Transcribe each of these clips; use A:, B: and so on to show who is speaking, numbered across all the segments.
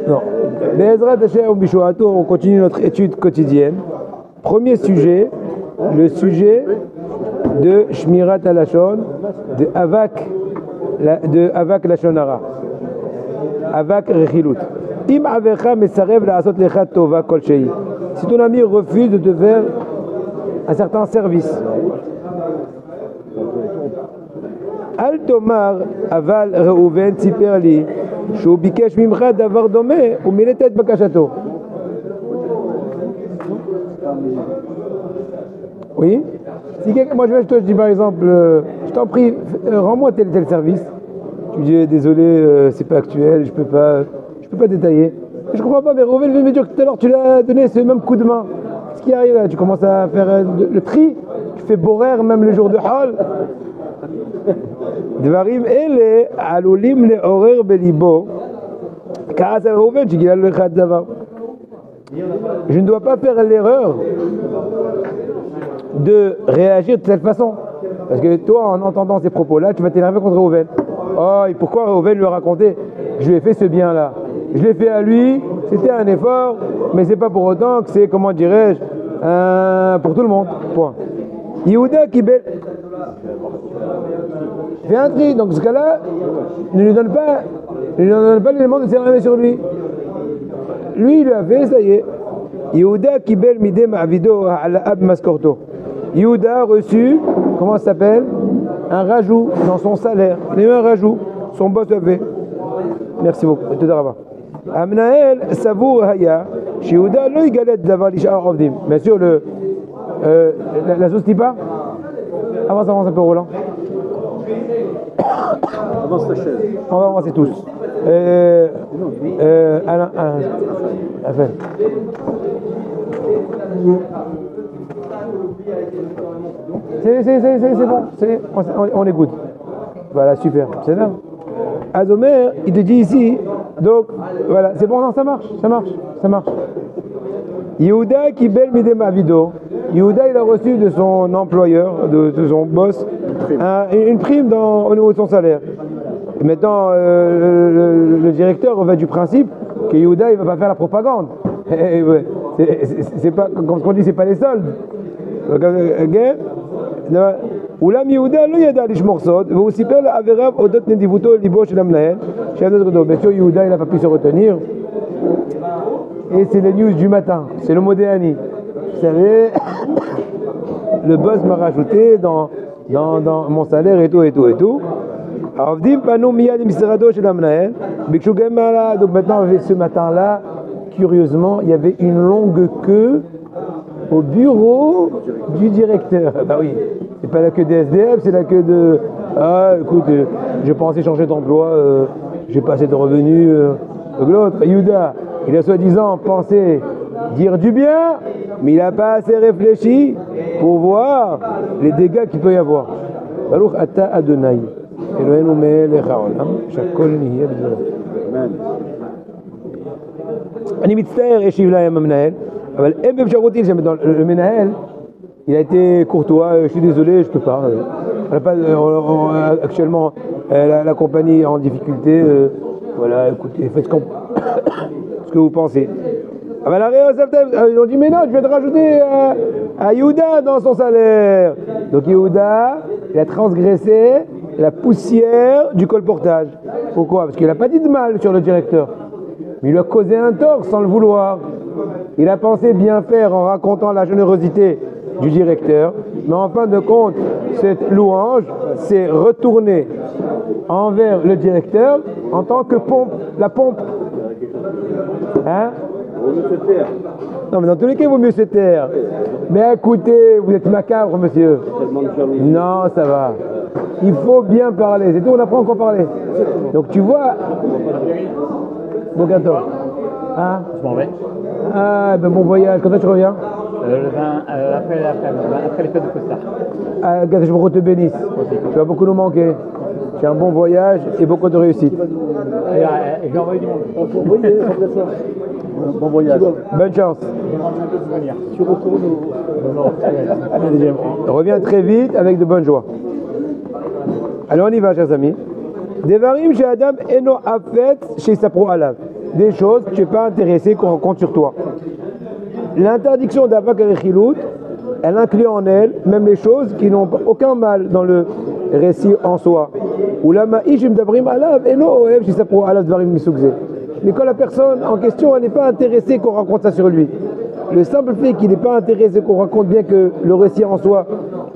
A: Non. Be'ezrat Hashem Bishuato, on continue notre étude quotidienne. Premier sujet, le sujet de Shmirat Halashon, de Avak Lashon Hara. Avak Rechilut. Im Avecha Mesarev La'asot Lecha Tova Kol Shei. Si ton ami refuse de te faire un certain service, Al Tomar Aval Reuven Siper Li Shu Bikesh Mimcha Davar Domeh Umiletet Bakashato. Oui. Si moi je te dis par exemple, je t'en prie, rends-moi tel service. Tu dis désolé, c'est pas actuel, je peux pas détailler. Je comprends pas, mais Reuven vient me dire que tout à l'heure tu l'as donné ce même coup de main. Ce qui arrive là, tu commences à faire le tri, tu fais borer même le jour de Hol. Dvarim ele alulim leorer belibo. Ka'as Reuven shegilal lecha davar. Je ne dois pas faire l'erreur de réagir de cette façon. Parce que toi, en entendant ces propos-là, tu vas t'énerver contre Reuven. Oh, et pourquoi Reuven lui a raconté? Je lui ai fait ce bien-là. Je l'ai fait à lui, c'était un effort, mais c'est pas pour autant que c'est, comment dirais-je, pour tout le monde. Point. Yehuda Kibel. Fais un tri. Donc, ce cas-là, ne lui donne pas l'élément de s'énerver sur lui. Lui, il lui a fait, ça y est. Yehuda Kibel Midem Avido ala Ab Maskorto. Yehuda a reçu, comment ça s'appelle? Un rajout dans son salaire. Il a eu un rajout. Son boss a fait. Merci beaucoup. Amnael Savour Haya. Chez Yehuda, le Yigalet d'avoir l'Ishar Ovdim. Bien sûr, la sauce pas. Avance un peu, Roland.
B: Avance ta chaise.
A: On va avancer tous. Alain, Raphaël. C'est bon, on écoute. Voilà, super. C'est là. Azomer, il te dit ici, donc voilà, c'est bon, non, ça marche. Yehuda qui bel midem avido. Yehuda, il a reçu de son employeur, de son boss, une prime au niveau de son salaire. Et maintenant, le directeur va du principe que Yehuda, il va pas faire la propagande. C'est pas, comme ce qu'on dit, c'est pas les soldes. אולם יהודה לא ידע לשמור סוד, והוא סיפר לעבריו אודות נדיבותו ליבו של המנהל, שהיה notre dos. Bien sûr, Yehuda, il n'a pas pu se retenir. Et c'est les news du matin, c'est le Modéani. Vous savez, le boss m'a rajouté dans mon salaire et tout. העובדים פנו מיד למשרדו של המנהל, ביקשו גם מעלה. Donc maintenant, ce matin-là, curieusement, il y avait une longue queue au bureau du directeur. Bah oui, c'est pas la queue des SDF, c'est la queue de... Ah, écoute, j'ai pensé changer d'emploi, j'ai pas assez de revenus. Donc l'autre, Yehuda, il a soi-disant pensé dire du bien, mais il n'a pas assez réfléchi pour voir les dégâts qu'il peut y avoir. Baruch ata Adonai, Eloheinu melech haolam, shakol nihye b'dvarav. Amen. אני מצטער, השיב להם המנהל, אבל אין באפשרותי, le מנהל, il a été courtois, je suis désolé, je peux pas. Actuellement, la compagnie est en difficulté, voilà, écoutez, faites ce que vous pensez. Ils ont dit, mais non, je vais te rajouter à Yehuda dans son salaire. Donc Yehuda, il a transgressé la poussière du colportage. Pourquoi? Parce qu'il n'a pas dit de mal sur le directeur. Mais il lui a causé un tort sans le vouloir. Il a pensé bien faire en racontant la générosité du directeur, mais en fin de compte, cette louange s'est retournée envers le directeur en tant que pompe, la pompe. Hein? Non, mais dans tous les cas, il vaut mieux se taire. Mais écoutez, vous êtes macabre, monsieur. Non, ça va. Il faut bien parler. C'est tout, on apprend quoi parler. Donc tu vois... Bon gâteau. Hein?
C: Je m'en vais.
A: Ah, ben bon voyage. Quand est-ce que tu reviens?
C: Le 20, après les fêtes de Pessah.
A: Que je vous te bénisse. Tu vas beaucoup nous manquer. J'ai un bon voyage et beaucoup de réussite.
C: Et j'ai envoyé du monde.
B: Bon voyage.
A: Bonne chance.
B: Tu retournes
A: Reviens très vite avec de bonnes joies. Allez, on y va, chers amis. Devarim chez Adam eno afet chez Sapro Alav. Des choses que tu n'es pas intéressé qu'on compte sur toi. L'interdiction d'Avak Arechilut, elle inclut en elle même les choses qui n'ont aucun mal dans le récit en soi. Ou la ma'ishim d'Abrim Alav eno oev chez Sapro Alav Dvarim Misugze. Mais quand la personne en question, elle n'est pas intéressée qu'on raconte ça sur lui. Le simple fait qu'il n'est pas intéressé qu'on raconte bien que le récit en soi,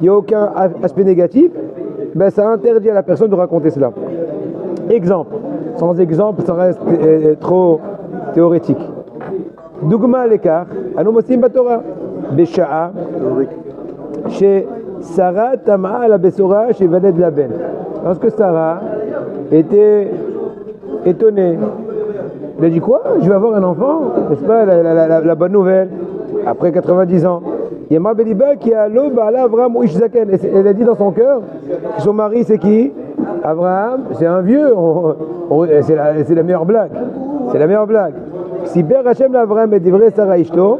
A: il n'y a aucun aspect négatif, ben ça interdit à la personne de raconter cela. Exemple. Sans exemple, ça reste trop théorétique. Dougma l'écart, anomosim batora, besha'a, chez Sarah Tama'a la Bessora, chez Vaned Laben. Lorsque Sarah était étonnée, elle a dit quoi? Je vais avoir un enfant, n'est-ce pas la bonne nouvelle, après 90 ans. Il y a Mabeliba qui a l'eau, là, Abraham ou Ishzaken. Elle a dit dans son cœur que son mari c'est qui? Abraham, c'est un vieux. C'est la meilleure blague. C'est la meilleure blague. Si Ber Hashem l'Abraham est vrai Sarah Ishto,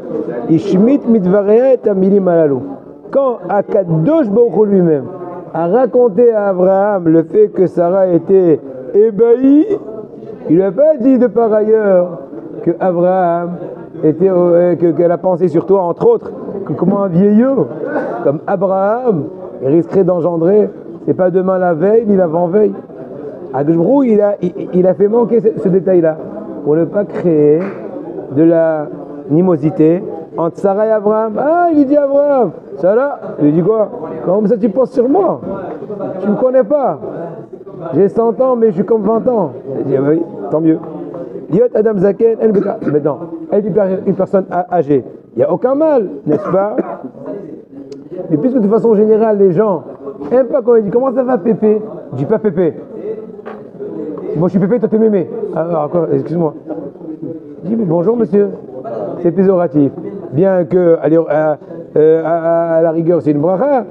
A: Ishmit mitvareya et amilim alalu. Quand Akadosh Baruch Hu lui-même a raconté à Abraham le fait que Sarah était ébahie, il n'a pas dit de par ailleurs que Abraham était, qu'elle a pensé sur toi, entre autres, que comment un vieillot comme Abraham risquerait d'engendrer, c'est pas demain la veille ni l'avant-veille. Akadosh il a fait manquer ce détail-là pour ne pas créer de la animosité entre Sarah et Abraham. Ah, il dit Abraham, ça là, il dit quoi? Comment ça tu penses sur moi? Tu me connais pas. J'ai 100 ans, mais je suis comme 20 ans. Il dit, oui, tant mieux. Yot Adam Zaken, maintenant, elle dit une personne âgée. Il n'y a aucun mal, n'est-ce pas? Mais puisque de façon générale, les gens n'aiment pas quand il dit comment ça va Pépé? Je dis pas Pépé. Moi je suis Pépé, toi t'es Mémé. Alors, excuse-moi. Je dis mais bonjour monsieur. C'est péjoratif. Bien que, à la rigueur, c'est une bracha.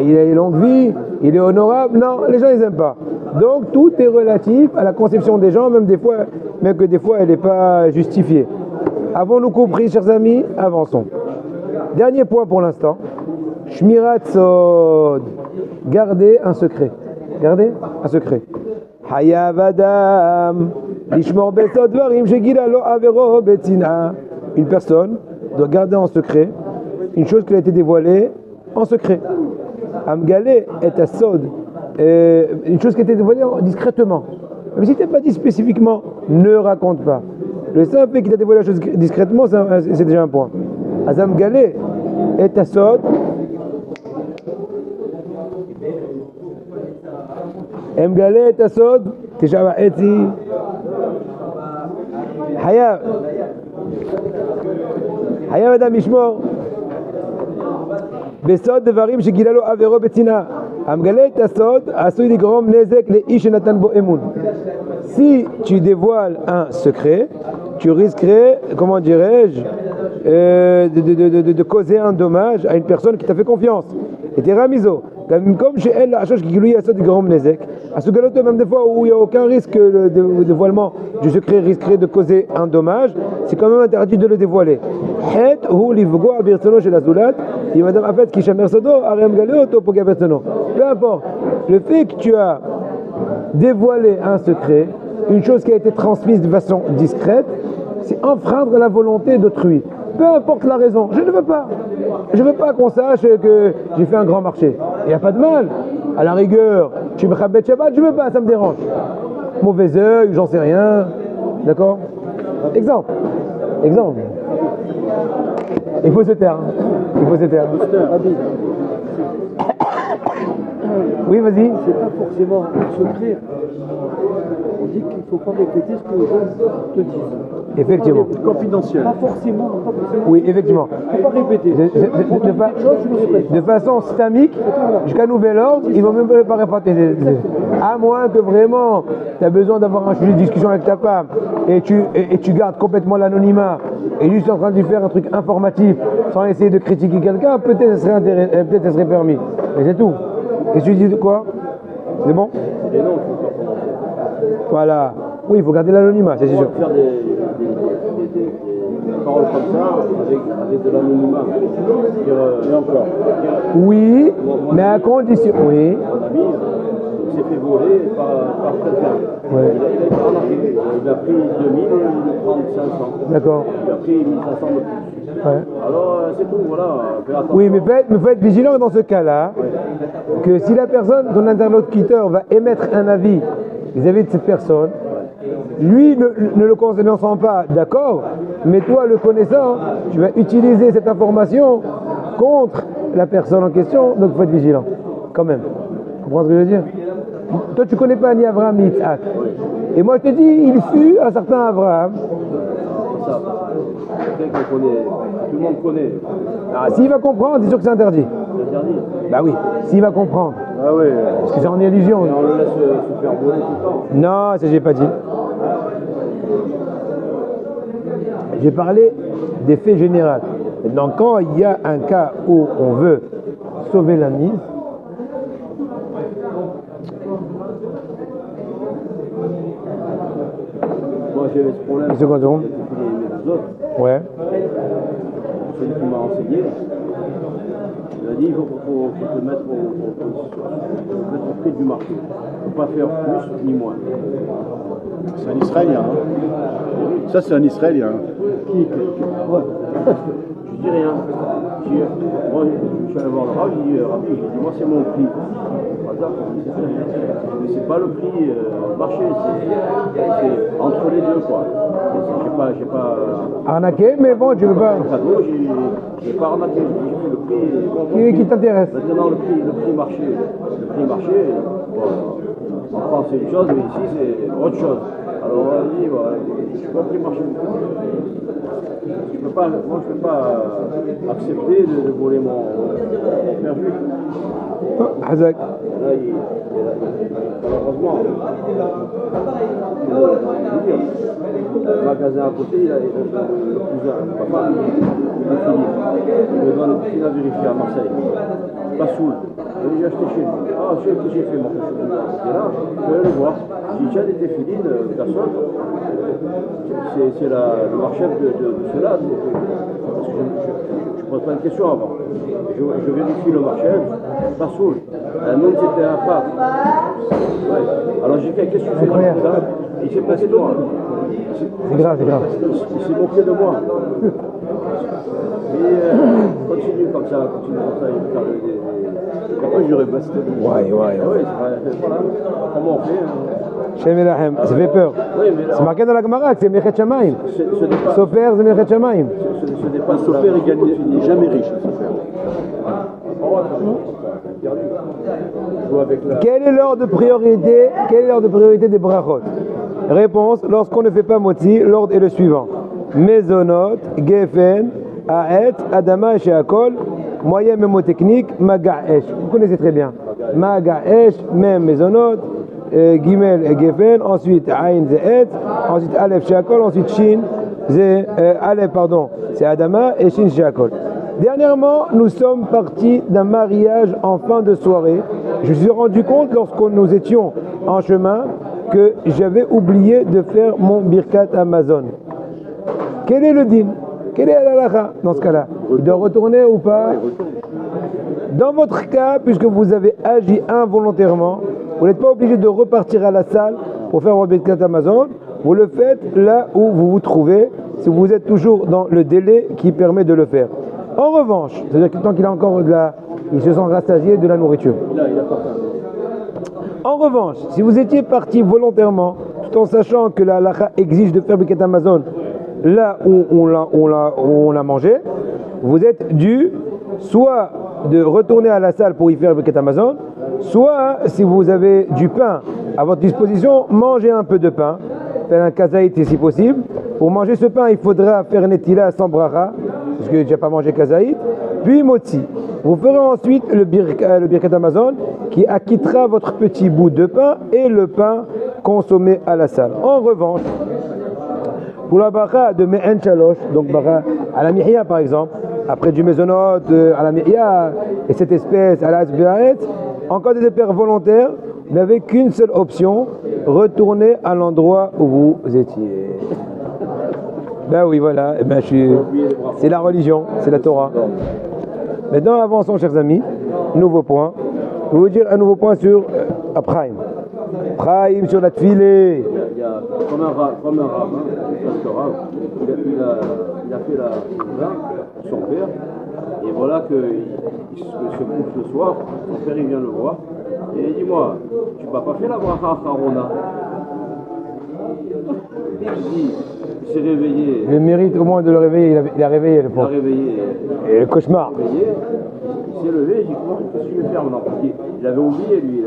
A: Il a une longue vie, il est honorable. Non, les gens ils n'aiment pas. Donc tout est relatif à la conception des gens, même que des fois elle n'est pas justifiée. Avons-nous compris, chers amis? Avançons. Dernier point pour l'instant. Shmirat Sod. Garder un secret. Garder un secret. Hayav Adam. Lishmor Besod Varim Shegila Lo Avero Betzina. Une personne doit garder en secret une chose qui a été dévoilée en secret. Amgalé est à Sod. Une chose qui a été dévoilée discrètement. Mais si tu n'as pas dit spécifiquement, ne raconte pas. Le simple fait qu'il a dévoilé la chose discrètement, c'est déjà un point. Azam Galé est à Sod. Mgalé est à Sod. Teshava Eti. Hayav Adam Ishmor. בסוד דברים שגילה לו עבירו בצנעה. המגלה את הסוד עשוי לגרום נזק לאיש שנתן בו אמון. Si tu dévoiles un secret, tu risquerais, comment dirais-je, de causer un dommage à une personne qui t'a fait confiance. Et t'es ramizo. Comme chez elle, la chose qui lui a de grand nezek. À ce galoto, même des fois où il n'y a aucun risque, le dévoilement du secret risquerait de causer un dommage, c'est quand même interdit de le dévoiler. Het ou livgo abirtono chez la zoulat, et madame a fait qui chamer sodo, ariam galeoto pour gabertono. Peu importe, le fait que tu as dévoilé un secret, une chose qui a été transmise de façon discrète, c'est enfreindre la volonté d'autrui. Peu importe la raison, je ne veux pas. Je ne veux pas qu'on sache que j'ai fait un grand marché. Il n'y a pas de mal. À la rigueur, tu me chabet Shabbat, je ne veux pas, ça me dérange. Mauvais œil, j'en sais rien. D'accord? Exemple. Il faut se taire. Oui, vas-y.
B: C'est pas forcément secret. On dit qu'il ne faut pas répéter ce que les gens te disent.
A: Effectivement.
B: Confidentiel. Pas forcément.
A: Oui, effectivement.
B: Il ne faut pas répéter.
A: De façon stamique, jusqu'à nouvel ordre, ils ne vont même pas répéter. À moins que vraiment tu as besoin d'avoir un sujet de discussion avec ta femme et tu gardes complètement l'anonymat et juste en train de lui faire un truc informatif sans essayer de critiquer quelqu'un, peut-être ça serait permis. Mais c'est tout. Et tu dis quoi? C'est bon? Voilà. Oui, il faut garder l'anonymat, c'est sûr.
B: Faire des paroles comme ça avec de l'anonymat. Et encore.
A: Oui, mais à condition. Oui.
B: Mon ami, s'est fait voler par quelqu'un.
A: Ouais.
B: Il a été arnaqué. Il a pris 2000 et il prend 500.
A: D'accord.
B: Il a pris 1500 de plus.
A: Ouais.
B: Alors, c'est tout, voilà. Fais attention.
A: Oui, mais faut être vigilant dans ce cas-là, que si la personne, ton interlocuteur, va émettre un avis vis-à-vis de cette personne, lui ne le connaissant pas, d'accord, mais toi le connaissant, tu vas utiliser cette information contre la personne en question, donc il faut être vigilant, quand même. Tu comprends ce que je veux dire? Toi tu connais pas ni Abraham ni Isaac. Et moi je te dis, il fut un certain Abraham.
B: Ça. Quelqu'un qu'on connaît, tout le monde connaît.
A: Ah, s'il va comprendre, c'est sûr que c'est interdit.
B: C'est interdit.
A: Bah oui, s'il va comprendre.
B: Ah ouais.
A: Parce que c'est en illusion.
B: Et on le laisse se faire voler tout le temps.
A: Non, ça j'ai pas dit. J'ai parlé des faits généraux. Maintenant, quand il y a un cas où on veut sauver la mise,
B: Moi j'avais ce problème.
A: Une seconde.
B: Avec les autres.
A: ouais,
B: Celui qui m'a enseigné, il a dit il faut te mettre au prix du marché. Il ne faut pas faire plus ni moins.
D: C'est un Israélien. Ça, c'est un Israélien.
B: Ouais. Je dis rien. Moi, je suis allé voir le Rav, je dis Rabbi, moi c'est mon prix. Mais c'est pas le prix marché, c'est entre les deux quoi. J'ai pas
A: arnaqué, mais bon, tu veux pas.
B: cadeau, j'ai pas arnaqué, j'ai fait le prix.
A: Qui t'intéresse?
B: Maintenant le prix marché. Le prix marché, bon, en France c'est une chose, mais ici c'est autre chose. Alors on a dit, voilà, je suis pas prix marché. Moi je peux pas accepter de voler mon permis.
A: Hazak.
B: Là, malheureusement, le magasin à côté, il a le cousin, ma femme, il me donne une à vérifier à Marseille. Pas saoul. J'ai acheté chez lui. Ah, c'est ce que j'ai fait, mon frère. Et là, je vais aller le voir. J'ai déjà des défilines, personne. C'est le marchef de cela. Parce que je pose pas une question avant. Je vérifie le marchef, pas saoul. Nous, c'était un pape. Ouais. Alors j'ai dit, qu'est-ce que tu fais comme ça? Il s'est passé de moi.
A: C'est grave.
B: Il s'est moqué de moi. Et continue comme ça, il parle des... Après j'aurais basté.
A: Ouais.
B: Ah oui, voilà. Comment on fait
A: Shem Elahem, ça fait peur.
B: Oui, mais
A: C'est marqué dans la Gemara que c'est Mechet Shamaim.
B: ce dépasse.
A: Sofer, c'est Mechet Shamaim.
B: Ce dépasse.
D: Sofer, il n'est jamais riche, Sofer.
A: Quel est l'ordre de priorité des brachot? Réponse, lorsqu'on ne fait pas moti, l'ordre est le suivant. Mezonot, Gefen, Aet, Adama et Sheakol, moyen mémotechnique, Magaesh. Vous connaissez très bien. Magaesh, même Mezonot, Gimel et Gefen, ensuite Ain Zeet, ensuite Aleph Sheakol, ensuite Shin, Aleph pardon, c'est Adama et Shin Sheakol. Dernièrement, nous sommes partis d'un mariage en fin de soirée. Je me suis rendu compte lorsque nous étions en chemin que j'avais oublié de faire mon birkat Amazon. Quel est le din? Quel est l'halakha dans ce cas-là? Il doit retourner ou pas? Dans votre cas, puisque vous avez agi involontairement, vous n'êtes pas obligé de repartir à la salle pour faire votre birkat Amazon. Vous le faites là où vous vous trouvez, si vous êtes toujours dans le délai qui permet de le faire. En revanche, c'est-à-dire que tant qu'il a encore il se sent rassasié de la nourriture. En revanche, si vous étiez parti volontairement, tout en sachant que la halakha exige de faire birkat Amazon là où on l'a mangé, vous êtes dû soit de retourner à la salle pour y faire birkat Amazon, soit si vous avez du pain à votre disposition, mangez un peu de pain, faire un kazaït si possible. Pour manger ce pain, il faudra faire netila sans bracha, parce que je n'ai pas mangé kazaït, puis motzi. Vous ferez ensuite le birkat Amazon qui acquittera votre petit bout de pain et le pain consommé à la salle. En revanche, pour la bracha de Me'en Shalosh, donc bracha à la mihya par exemple, après du mezonot à la mihya et cette espèce à la Be'aret, en cas de départ volontaire, vous n'avez qu'une seule option, retourner à l'endroit où vous étiez. Ben oui, voilà, c'est la religion, c'est la Torah. Maintenant, avançons, chers amis. Nouveau point. Je vais vous dire un nouveau point sur à Prime. Prime sur la tefilée.
B: Il y a comme un rabbin, presque rave, il a fait la Souda pour son père, et voilà qu'il se couche le soir, son père il vient le voir, et il dit moi, tu m'as pas fait la bracha Harona. Il s'est réveillé.
A: Le mérite au moins de le réveiller, il a réveillé le
B: Il a
A: pauvre.
B: réveillé.
A: Et le cauchemar.
B: Il s'est levé, j'ai dit comment qu'est-ce que je vais faire maintenant? Parce qu'il avait oublié lui,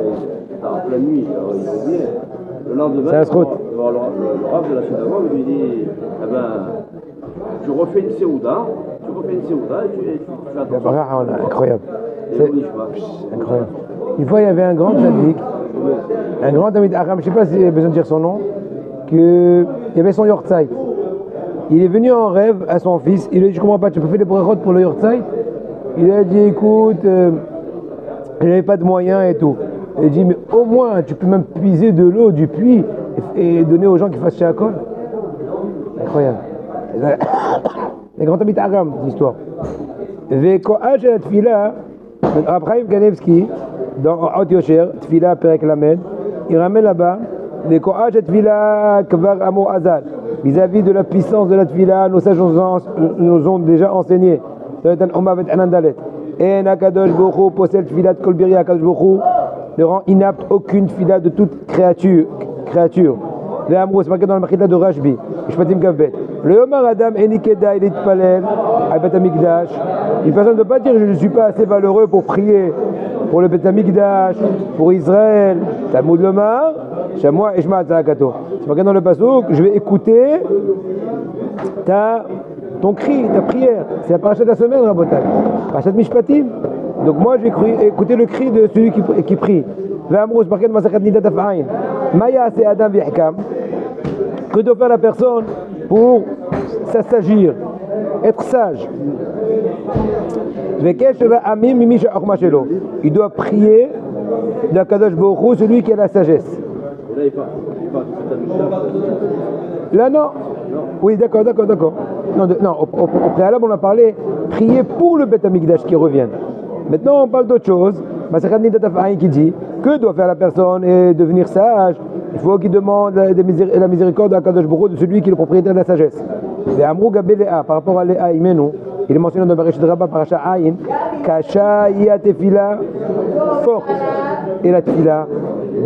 B: en pleine nuit, alors il a oublié. Le lendemain,
A: C'est un srout.
B: le rave de la synagogue lui dit eh ben, tu refais une séouda et tu fais
A: La
B: attention.
A: bracha, incroyable.
B: Et
A: C'est
B: le nishma.
A: incroyable. Une fois, il y avait un grand tzaddik, un grand Talmid Chacham, je ne sais pas s'il y a besoin de dire son nom, il y avait son yortzeit. Il est venu en rêve à son fils, il lui a dit je comprends pas, tu peux faire des brachot pour le yortzeit? Il a dit écoute, il n'avait pas de moyens et tout. Il a dit mais au moins tu peux même puiser de l'eau du puits et donner aux gens qui fassent shakol. Incroyable. Les grands Talmid Chacham, l'histoire. Vekoach la tfila, Abraham Ganevski, dans Haut Yosher, tfila Perek Lamed, il ramène là-bas Vekoach la tfila Kvar Amo Azal. Vis-à-vis de la puissance de la tfila, nos sages nous ont déjà enseigné. Et Nakadosh Bokhu possède tfilat Kol Biri Akadosh Bokhu ne rend inapte aucune tfila de toute créature. Le Amrou, c'est marqué dans le Machita de Rashbi. Shpatim Kavbet. Le Yomar Adam Enikeda, il est palel, à Bet Amikdash. Une personne ne peut pas dire je ne suis pas assez valeureux pour prier pour le Bet Amikdash, pour Israël. Talmud Lomar, Shamoa Eshma Tzakato. C'est marqué dans le Passouk, je vais écouter ton cri, ta prière. C'est la parachat de la semaine, Rabotai. Parachat Mishpatim. Donc moi, je vais écouter le cri de celui qui prie. L'Amrou, c'est marqué dans Masachat Nidat Af'aïn. Maya, c'est Adam Vihkam. Que doit faire la personne pour s'assagir, être sage? Il doit prier de Kadosh Baruch Hu, celui qui a la sagesse.
B: Et là il part du fait
A: Là non. Oui, d'accord. Non, au préalable, on a parlé prier pour le Beth Amikdash qui revienne. Maintenant, on parle d'autre chose. Masachat Nidat Af'aïn qui dit que doit faire la personne et devenir sage. Il faut qu'il demande la miséricorde à Kadosh Baruch Hu de celui qui est le propriétaire de la sagesse. Et Amrou Gabé Léa, par rapport à Léa Imenu, il est mentionné dans Bereshit Rabbah Parasha Ayin, Kasha Iya Tefila forte et la Tefila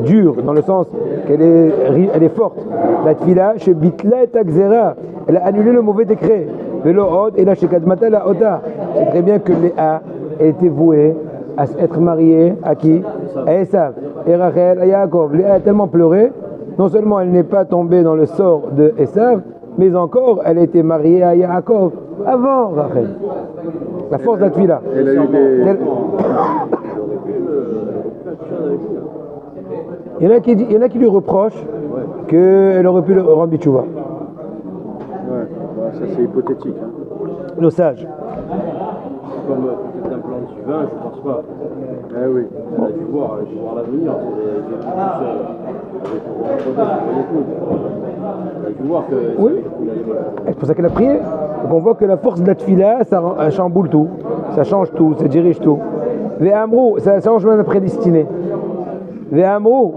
A: dure, dans le sens qu'elle est forte. La Tefila, chez Bitla et Takzera, elle a annulé le mauvais décret. Velo Od et la Shekadmata la Ota. C'est très bien que Léa était vouée à être mariée à qui? À Esav et Rachel, à Yaakov. Léa a tellement pleuré, non seulement elle n'est pas tombée dans le sort de Esav, mais encore elle a été mariée à Yaakov avant Rachel. La force de la Tefila.
D: Elle a eu des...
A: Il y en a qui lui reprochent qu'elle aurait pu le rendre bitchouva.
D: Ouais, ça c'est hypothétique. Hein.
A: Le sage.
B: Comme peut-être un plan du vin, je pense pas.
D: Eh oui.
B: Elle a dû voir l'avenir. Elle a dû voir que.
A: Oui. C'est pour ça qu'elle a prié. Donc on voit que la force de la tefila, ça chamboule tout, ça change tout, ça dirige tout. Les Amrou, ça change même la prédestinée. Les Amrou,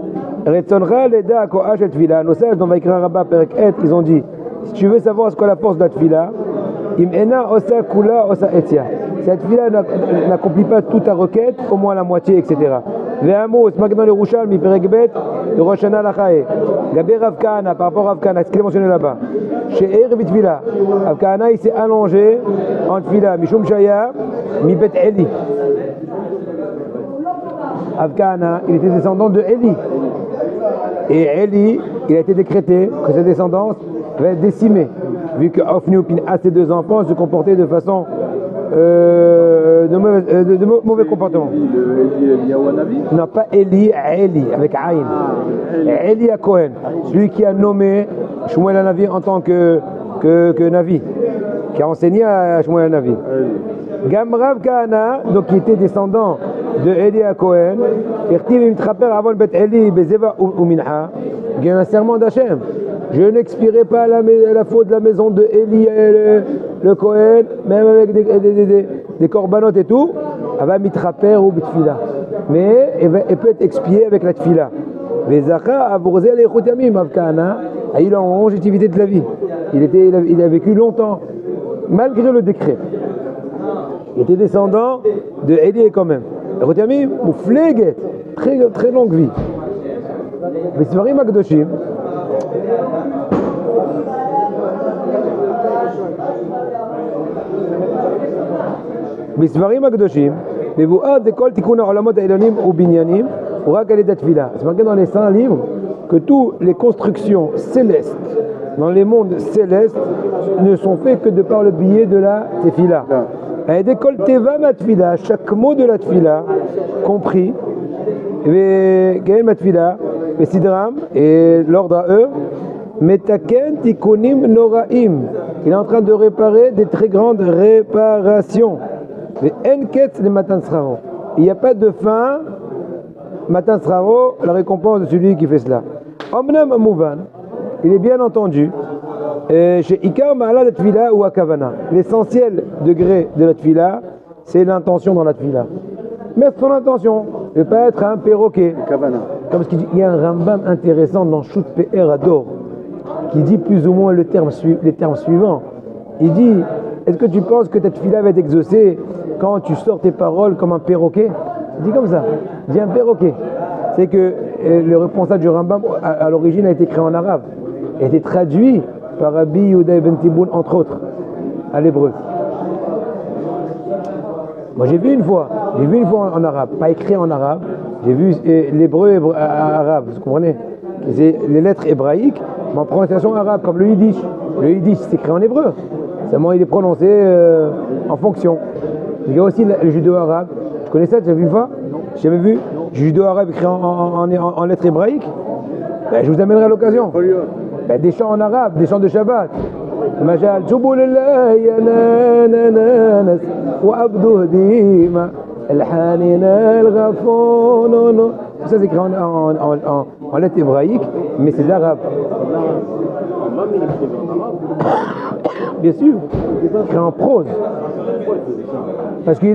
A: Retzonra leda koach et tefila. Nos sages dans Vaikra Rabbah Perek Et, ils ont dit si tu veux savoir ce qu'est la force de la tefila, im ena osa kula osa etia. Si la tefila n'accomplit pas toute ta requête, au moins la moitié, etc. Les Amrou, c'est marqué dans le Rouchalmi Perek Bet de Rosh Hashanah Lachae. Gabé Rav Kahana, par rapport à Rav Kahana, ce qu'il est mentionné là-bas. Chez Eir Tefila, Rav Kahana il s'est allongé en tefila, Mishum Shaya, mi Bet Eli. Rav Kahana, il était descendant de Eli. Et Eli, il a été décrété que sa descendance va être décimée, vu que Ofni ou Pinhas, ses deux enfants, se comportaient de façon de mauvais comportement. Non, pas Eli, Eli, avec Aïn. Eli à Cohen, celui qui a nommé Shmuel Hanavi en tant que Navi, qui a enseigné à Shmuel Hanavi. Gam Rav Kahana, donc qui était descendant de Eli à Cohen, Irtiv Imtraper avant Bet Eli, Bezeva ou Minha, il y a un serment d'Hachem. Je n'expierai pas la faute de la maison de Eli et le Cohen, même avec des corbanotes et tout, Ava Mitraper ou Bitfila. mais elle peut être expiée avec la tfila. Vezacha avorzel echut yamim, Rav Kahana a eu la longévité de la vie. Il a vécu longtemps, malgré le décret. Il était descendant de Eli quand même. Echut yamim ou fleget, très longue vie. Besvarim Akdoshim. בספרים הקדושים מבואר דכל תיקון העולמות העליונים ובניינים הוא רק על ידי התפילה. C'est marqué dans les saints livres que toutes les constructions célestes dans les mondes célestes ne sont faites que de par le biais de la tefila. À yedi kol teva ma tefila, chaque mot de la tefila compris et ma tefila et sidram et l'ordre à eux metaken tikunim noraim. Il est en train de réparer des très grandes réparations. Il n'y a pas de fin, Matan Sraro, la récompense de celui qui fait cela. Omnam Mouvan, il est bien entendu, chez Ikar Ma'ala de Tfila ou Akavana. L'essentiel degré de la Tfila, c'est l'intention dans la Tfila. Mettre son intention, ne pas être un perroquet. Comme ce qu'il dit, il y a un Rambam intéressant dans Shoot PR Ador, qui dit plus ou moins les termes suivants. Il dit, est-ce que tu penses que ta Tfila va être exaucée quand tu sors tes paroles comme un perroquet? Il dit comme ça, il dit un perroquet. C'est que le responsable du Rambam, à l'origine, a été écrit en arabe. Il a été traduit par Rabbi Yehuda ibn Tiboun, entre autres, à l'hébreu. Moi, j'ai vu une fois en arabe, pas écrit en arabe, j'ai vu l'hébreu arabe, vous comprenez? C'est les lettres hébraïques, mais en prononciation arabe, comme le yiddish. Le yiddish, c'est écrit en hébreu. Seulement, il est prononcé en fonction. Il y a aussi le judo-arabe. Tu connais ça? Tu as vu une fois? Non. J'ai jamais vu. Judo-arabe écrit en lettres hébraïques. Ben, je vous amènerai à l'occasion. Ben, des chants en arabe, des chants de Shabbat. Majal Tchouboulillahi anananas wa abdou dima al-hanina al-ghafoun. Tout ça c'est écrit en lettres hébraïques, mais c'est l'arabe. Bien sûr, écrit en prose. Parce que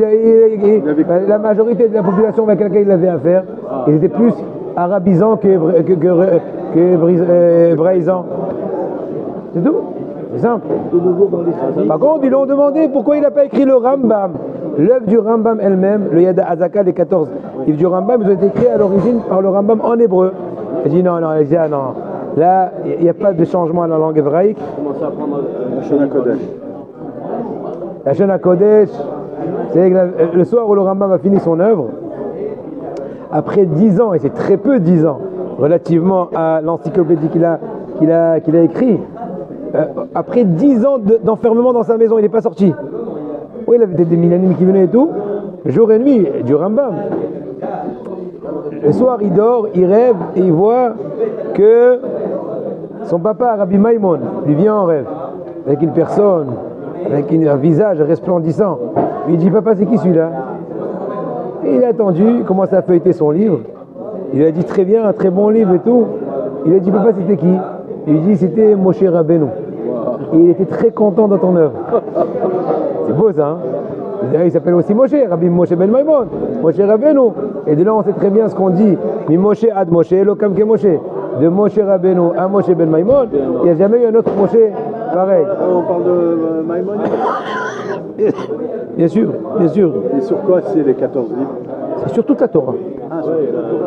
A: la majorité de la population avec laquelle il avait affaire, ils étaient plus arabisants qu'hébraïsants. C'est tout. C'est simple. Par contre, ils l'ont demandé pourquoi il n'a pas écrit le Rambam. L'œuvre du Rambam elle-même, le Yad Hazaka, les 14 livres du Rambam, ils ont été écrits à l'origine par le Rambam en hébreu. Il dit non, là, il n'y a pas de changement à la langue hébraïque.
D: La Shana Kodesh.
A: La Shana Kodesh, c'est le soir où le Rambam a fini son œuvre, après 10 ans, et c'est très peu 10 ans, relativement à l'encyclopédie qu'il a écrit, après 10 ans d'enfermement dans sa maison, il n'est pas sorti. Oui, il avait des milléniums qui venaient et tout, jour et nuit, du Rambam. Le soir, il dort, il rêve et il voit que son papa, Rabbi Maimon, lui vient en rêve, avec une personne, avec un visage resplendissant. Il dit, papa, c'est qui celui-là? Et il a attendu, il commence à feuilleter son livre. Il a dit, très bien, un très bon livre et tout. Il a dit, papa, c'était qui? Il dit, c'était Moshe Rabbeinu. Et il était très content dans ton œuvre. C'est beau ça, hein? Il s'appelle aussi Moshe, Rabbi Moshe ben Maimon, Moshe Rabbeinu. Et de là, on sait très bien ce qu'on dit. Mi Moshe ad Moshe, Elokam ke Moshe. De Moshe Rabbeinu à Moshe ben Maimon, il n'y a jamais eu un autre Moshe pareil.
D: On parle de Maimon.
A: Bien sûr, bien sûr.
D: Et sur quoi c'est les 14 livres?
A: C'est sur toute la Torah.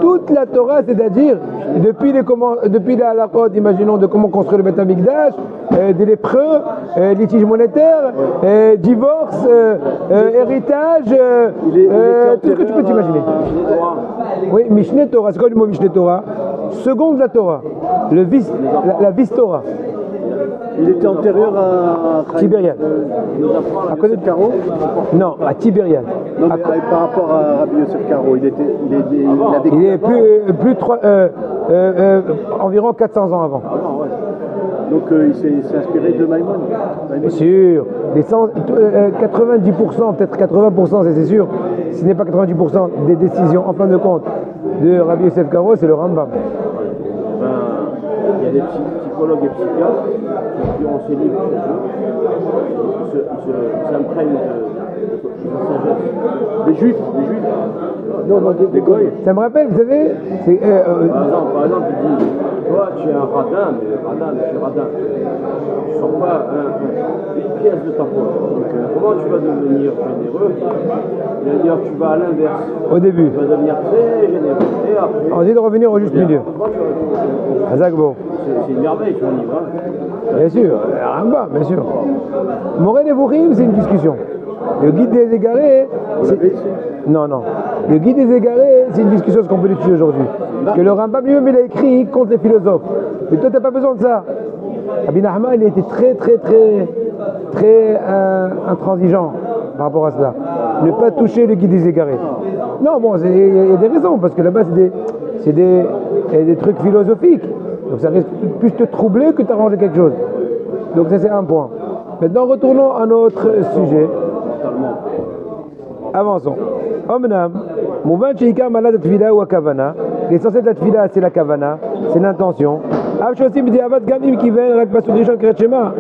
A: Toute la Torah, c'est-à-dire depuis la halachot, imaginons, de comment construire le Beth Amikdash, des lépreux, litiges monétaires, divorce, héritage, tout ce que tu peux t'imaginer. Oui, Mishneh Torah, c'est quoi le mot Mishneh Torah? Seconde la Torah, la vis Torah.
D: Il était antérieur à
A: Tibériade.
D: À côté de Caro?
A: Non, à Tibériade.
D: Non, mais par rapport à Rabbi Yosef Caro, il
A: est environ 400 ans avant.
D: Donc il s'est inspiré de Maimon.
A: Bien sûr, 90%, peut-être 80%, c'est sûr, si ce n'est pas 90% des décisions en fin de compte de Rabbi Yosef Caro, c'est le Rambam.
B: Il y a des psychologues et psychiatres qui ont ces livres chez eux. Ils s'imprègnent Des juifs.
A: Non,
B: des goïs.
A: Ça me rappelle, vous savez, c'est,
B: Par exemple, il dit, toi tu es un radin, mais je suis radin. Tu ne sors pas une pièce de ta poche. Donc, comment tu vas devenir généreux? Il va dire tu vas à l'inverse.
A: au début.
B: Tu vas devenir très généreux. Et après,
A: On dit de revenir au juste milieu. Bon.
B: C'est une merveille ton livre. Hein.
A: Bien sûr, Rambam, bien sûr. Moré Nevuchim, c'est une discussion. Le guide des égarés, non. Le guide des égarés, c'est une discussion ce qu'on peut étudier aujourd'hui. Que le Rambam lui-même il a écrit contre les philosophes. Mais toi, t'as pas besoin de ça. Rabbi Nachman, il a été très intransigeant par rapport à cela. Ne pas toucher le guide des égarés. Non, bon, il y a des raisons, parce que là-bas, c'est des trucs philosophiques. Donc ça risque plus de te troubler que d'arranger quelque chose. Donc ça, c'est un point. Maintenant, retournons à notre sujet. Avançons. Omnam, Mouvan Cheikar Malad Tfila ou Kavana. L'essentiel de la Tfila, c'est la Kavana, c'est l'intention. Avshosim Diavad Gamim Kiven, Rakbasou Rishon Kretchema.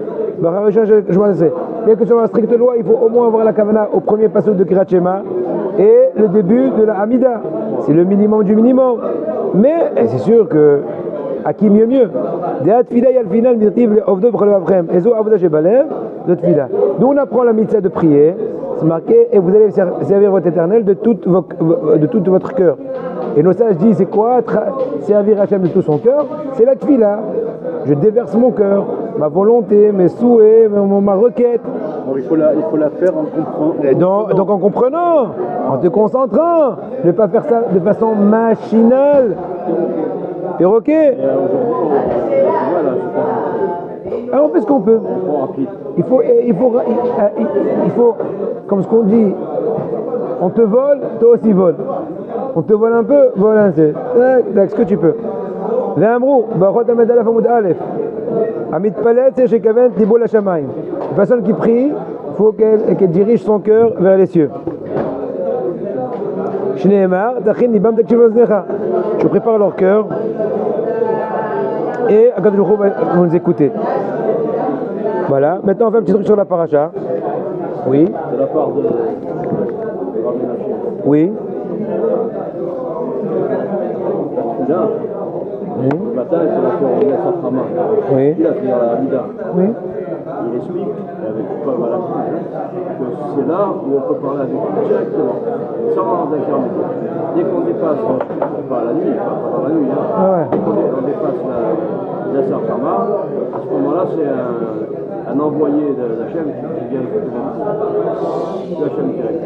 A: Bien que sur la stricte loi, il faut au moins avoir la Kavana au premier passage de Kretchema et le début de la Hamida. C'est le minimum du minimum. Mais c'est sûr que. À qui mieux Deat Tfila yal final mirtiv le ovdo b'chol avchem. Ezo avoda shebalev de Tfila. D'où on apprend la mitzvah de prier. C'est marqué et vous allez servir votre Éternel de tout votre cœur. Et nos sages disent c'est quoi servir Hachem de tout son cœur? C'est la Tfila. Je déverse mon cœur, ma volonté, mes souhaits, ma requête.
D: Bon, il faut la faire en comprenant.
A: Donc en comprenant, en te concentrant, ne pas faire ça de façon machinale. Et ok. Alors on fait ce qu'on peut. Il faut, comme ce qu'on dit, on te vole, toi aussi vole. On te vole un peu, vole un peu. Ce que tu peux. L'amrou, Barot Ahmed Alaf Amoud Aleph. Amit Palet, c'est chez Kaven, Tibo la Shamaim. Une personne qui prie, il faut qu'elle dirige son cœur vers les cieux. Je prépare leur cœur et Akadosh Baruch Hu va nous écouter. Voilà, maintenant on fait un petit truc sur la paracha. Oui.
B: De la part de Rabbi Nachim.
A: Oui.
B: Là, le matin, il faut la faire au Nessar Hama.
A: Oui.
B: Il a fait la Hamida.
A: Oui.
B: Il explique, avec Paul Malachim, que c'est là où on peut parler avec lui directement, sans intermédiaire. Dès qu'on dépasse, pas la nuit, pas dans la nuit, hein,
A: Ah ouais.
B: dès qu'on dépasse la Nessar Hama, à ce moment-là, c'est un envoyé d'Hachem qui vient de Hachem direct.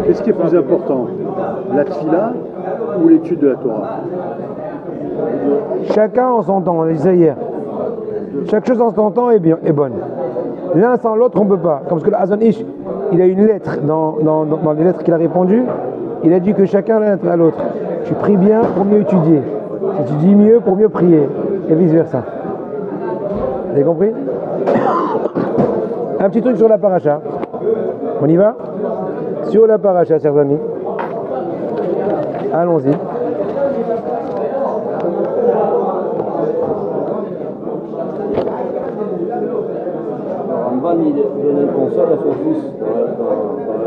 D: Qu'est-ce qui est plus important, la tfila ou l'étude de la Torah?
A: Chacun en son temps, on l'a dit ça hier. Chaque chose en son temps est bonne. L'un sans l'autre, on ne peut pas. Comme ce que le Hazon Ish, il a une lettre, dans les lettres qu'il a répondues, il a dit que chacun l'un à l'autre. Tu pries bien pour mieux étudier. Tu étudies mieux pour mieux prier. Et vice versa. Vous avez compris? Un petit truc sur la paracha. On y va? Sur la paracha, chers amis. Allons-y.
B: Ramban, il donne un conseil à son fils dans la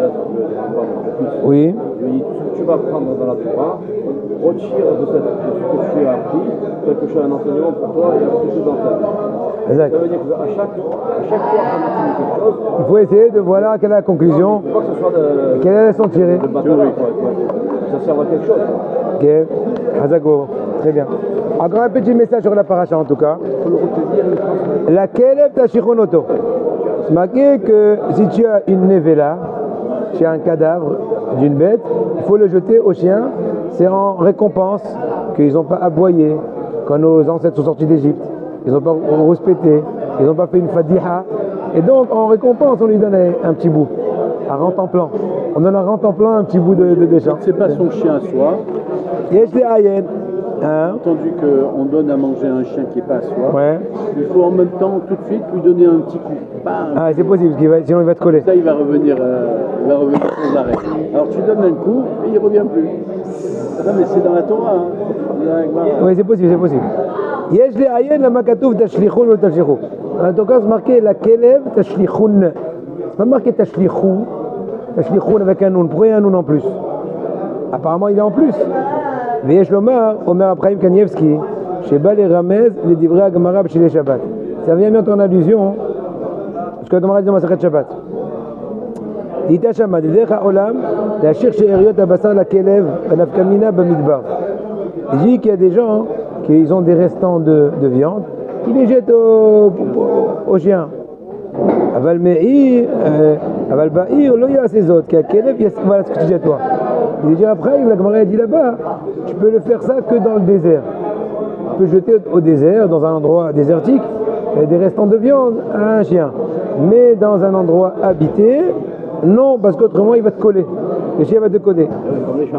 B: lettre de Ramban à son fils.
A: Oui.
B: Il lui dit tout ce que tu vas apprendre dans la Torah, retire de ce que tu as appris, quelque chose, un enseignement pour toi et quelque chose dans ta vie.
A: Exact.
B: Ça veut dire qu'à chaque fois qu'on utilise quelque chose,
A: Il faut essayer de voir quelle est la conclusion,
B: il faut pas que ce soit de
A: quelle est la leçon tirée.
B: bataille, ça sert à quelque chose.
A: Ok, Hazako, très bien. Encore un petit message sur la paracha en tout cas.
B: Il faut le retenir et le transmettre.
A: La Kelev Tashichonoto. C'est marqué que si tu as une nevela, tu as un cadavre d'une bête, il faut le jeter aux chiens. C'est en récompense qu'ils n'ont pas aboyé quand nos ancêtres sont sortis d'Égypte. Ils n'ont pas rouspété, ils n'ont pas fait une fadiha. Et donc en récompense, on lui donne un petit bout, à rentemplant. On donne à rentemplant un petit bout de champ.
D: C'est pas son chien à soi.
A: Yesh le Ayen. Hein?
D: Entendu qu'on donne à manger à un chien qui n'est pas à soi,
A: Ouais.
D: il faut en même temps tout de suite lui donner un petit coup. Bam.
A: Ah, c'est possible, sinon il va te coller.
D: Ça, il va revenir sans arrêt. Alors tu donnes un coup et il ne revient plus. Non mais c'est dans la Torah. Hein.
A: Oui, c'est possible, c'est possible. Yesh le Ayen la makatouf tashlichun ou tashlichou. En tout cas, c'est marqué la Kelev tashlichun. C'est pas marqué Tashlichou avec un noun. Pourquoi il y a un noun en plus? Apparemment, il est en plus. Veyesh Lomar, Omer Abraham Kanievski, chez Bal et Ramez, les divrei Agmara chez les Shabbat. Ça vient bien en allusion, parce que la Gemara dit dans Masechet Shabbat. Dita Shama, Didech HaOlam, la Shir She'eriot Abasar la Kelev, Anafkamina Bamidbar. Il dit qu'il y a des gens qui ont des restants de viande, ils les jettent aux chiens. Aval Me'ir, Aval Ba'ir, lo y'a ces autres, voilà ce que tu dis à toi. Il dit après, la Gemara dit là-bas, tu peux le faire ça que dans le désert. Tu peux jeter au désert, dans un endroit désertique, des restants de viande à un chien. Mais dans un endroit habité, non, parce qu'autrement il va te coller. Le chien va te coller.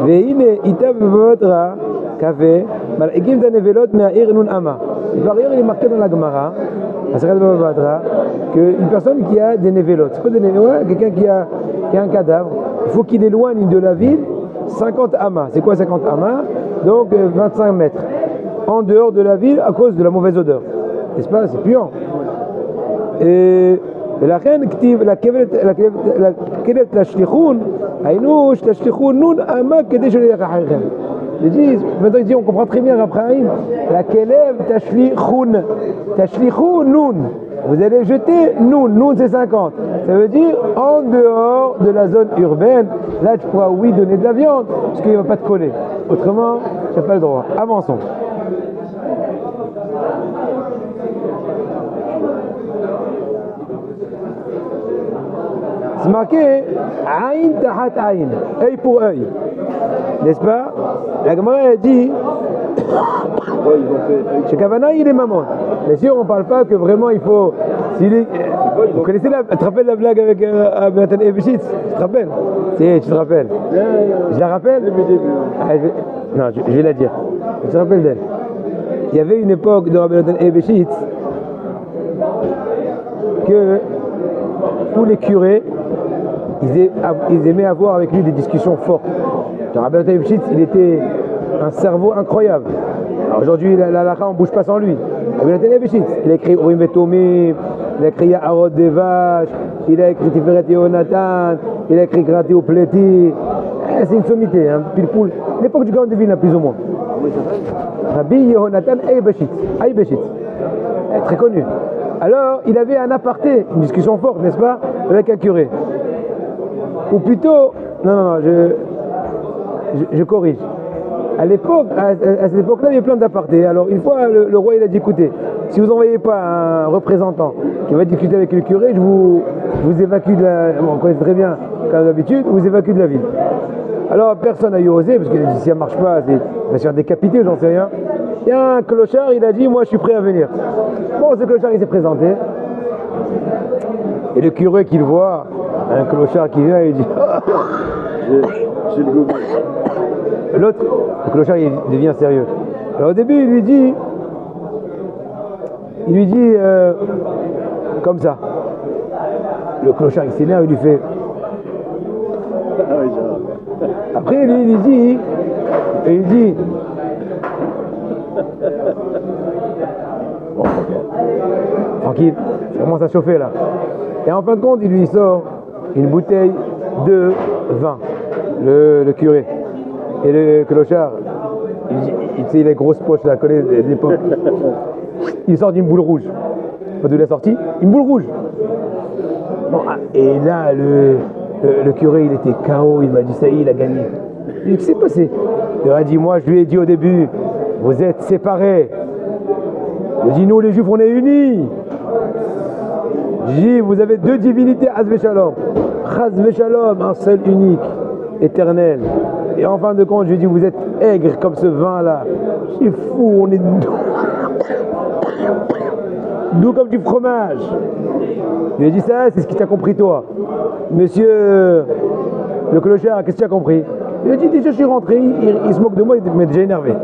A: Ve'ine itav v'vodra kave mal'egim danevelot me'a'ir nun ama. Par ailleurs, il est marqué dans la Gemara, qu'une personne qui a des névélotes, c'est pas des névélotes, quelqu'un qui a un cadavre, il faut qu'il éloigne de la ville 50 amas. C'est quoi 50 amas? Donc 25 mètres. En dehors de la ville à cause de la mauvaise odeur. N'est-ce pas? C'est puant. Et la reine la kevet la shlichun, aïnouch la shlichun nun ama kedé je l'ai rachachem. Maintenant il dit, on comprend très bien Abraham, la kelev tashlichun nun. Vous allez jeter nun c'est 50. Ça veut dire en dehors de la zone urbaine, là tu pourras oui donner de la viande, parce qu'il ne va pas te coller. Autrement, tu n'as pas le droit. Avançons. C'est marqué Aïn tahat aïn, œil pour œil. N'est-ce pas? La Gemara a dit chez Kavana il est maman. Bien sûr, on ne parle pas que vraiment il faut. Vous connaissez tu te rappelles la blague avec Nathan Ebeshitz? Tu te rappelles? Si, tu te rappelles. Je la rappelle? Non, je vais la dire. Tu te rappelles d'elle? Il y avait une époque de Rabbi Nathan Ebeshitz que tous les curés ils aimaient avoir avec lui des discussions fortes. Rabbi Nathan Ebeshitz, il était un cerveau incroyable. Aujourd'hui, la halakha, on ne bouge pas sans lui. Rabbi Nathan Ebeshitz, il a écrit Urim et Tumim, il a écrit Yaharot des vaches, il a écrit Tiferet Yonatan, il a écrit Graté au Pleti. C'est une sommité, hein, pile poule. L'époque du Grand de Vilna, plus ou moins. Rabbi Yonatan Ebeshitz, très connu. Alors, il avait un aparté, une discussion forte, n'est-ce pas, avec un curé. Ou plutôt, non, je corrige. À cette époque-là, il y avait plein d'apartés. Alors, une fois, le roi, il a dit, écoutez, si vous n'envoyez pas un représentant qui va discuter avec le curé, je vous évacue de la... Bon, on connaît très bien, comme d'habitude, vous évacue de la ville. Alors, personne n'a eu osé, parce qu'il a dit, si ça ne marche pas, il va se faire décapiter, j'en sais rien. Il y a un clochard, il a dit, moi, je suis prêt à venir. Bon, ce clochard, il s'est présenté. Et le curé qui le voit, un clochard qui vient, il dit, j'ai le goût. L'autre, le clochard, il devient sérieux. Alors au début, il lui dit comme ça. Le clochard, il s'énerve, il lui fait. Après, lui, il dit. Bon, tranquille, ça commence à chauffer là. Et en fin de compte, il lui sort une bouteille de vin, le curé. Et le clochard, il a les grosses poches là, connaît l'époque. Il sort d'une boule rouge. Pas d'où il a sorti? Une boule rouge. Bon, et là, le curé, il était KO, il m'a dit ça y est, il a gagné. Il dit, qu'est-ce qui s'est passé? Il a dit, moi, je lui ai dit au début, vous êtes séparés. Il a dit, nous, les Juifs, on est unis. J'ai dit, vous avez deux divinités, Chas Shalom. Chas Shalom, un seul, unique, éternel. Et en fin de compte, je lui ai dit, vous êtes aigre comme ce vin-là. C'est fou, on est doux comme du fromage. Je lui ai dit ça, c'est ce qui t'a compris toi. Monsieur le clochard, qu'est-ce que tu as compris? Il a dit, déjà je suis rentré, il se moque de moi, il m'a déjà énervé.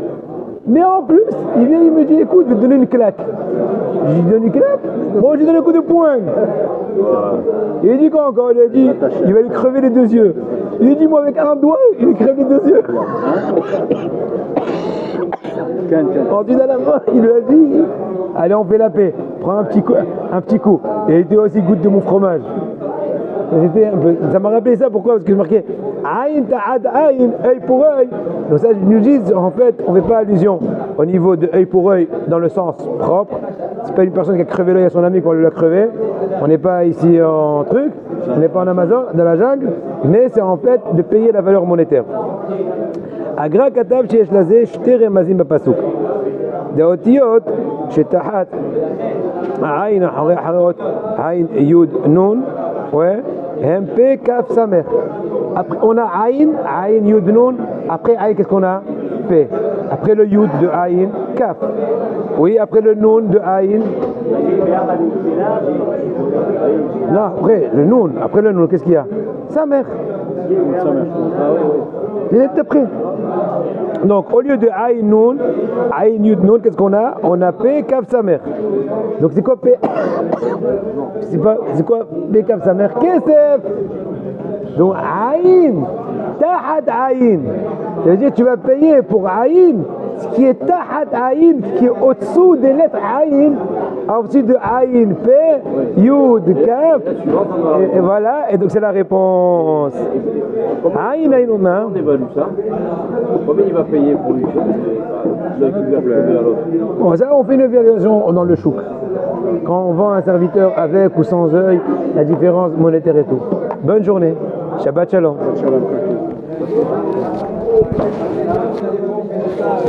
A: Mais en plus, il vient, il me dit, écoute, je vais te donner une claque. Je lui donne une claque? Bon, je lui donne un coup de poing. Il a dit quoi encore? Il a dit, il va lui crever les deux yeux. Il a dit, moi avec un doigt, il lui crève les deux yeux. Ensuite à la fin, il lui a dit, allez, on fait la paix. Prends un petit coup. Et il était aussi, goûte de mon fromage. Ça m'a rappelé ça, pourquoi? Parce que je marquais Aïn ta'ad Aïn, œil pour œil. Donc ça, ils nous disent, en fait, on ne fait pas allusion au niveau de œil pour œil dans le sens propre. C'est pas une personne qui a crevé l'œil à son ami qu'on lui a crevé. On n'est pas ici en truc, on n'est pas en Amazon, dans la jungle, mais c'est en fait de payer la valeur monétaire. Agra katav sheyesh laze shte remazim bapasuk. Deotiyot shetahat Aïn Aïn Yud Nun, ouais, MP Kaf Samer. Après on a Aïn Yud Nun. Après Aïn, qu'est-ce qu'on a? P. Après le Yud de Aïn, Kaf. Oui, après le Nun de Aïn. Non, après le Nun, qu'est-ce qu'il y a? Samer. Il est après. Donc au lieu de Aïn Nun, Aïn Yud Nun, qu'est-ce qu'on a? On a P Kaf Samer. Donc c'est quoi P? C'est quoi P Kaf Samer? Kesef. Donc Aïn, Tahat Aïn. Ça veut dire que tu vas payer pour Aïn, ce qui est Tahat Aïn, ce qui est au-dessous des lettres Aïn, ensuite de Aïn, P, Yud, Kaf, et voilà, et donc c'est la réponse. Aïn, Aïn,
B: On évalue ça. Combien il va payer pour lui?
A: Bon, ça, on fait une évaluation dans le chouk. Quand on vend un serviteur avec ou sans œil, la différence monétaire et tout. Bonne journée. Shabbat Shalom.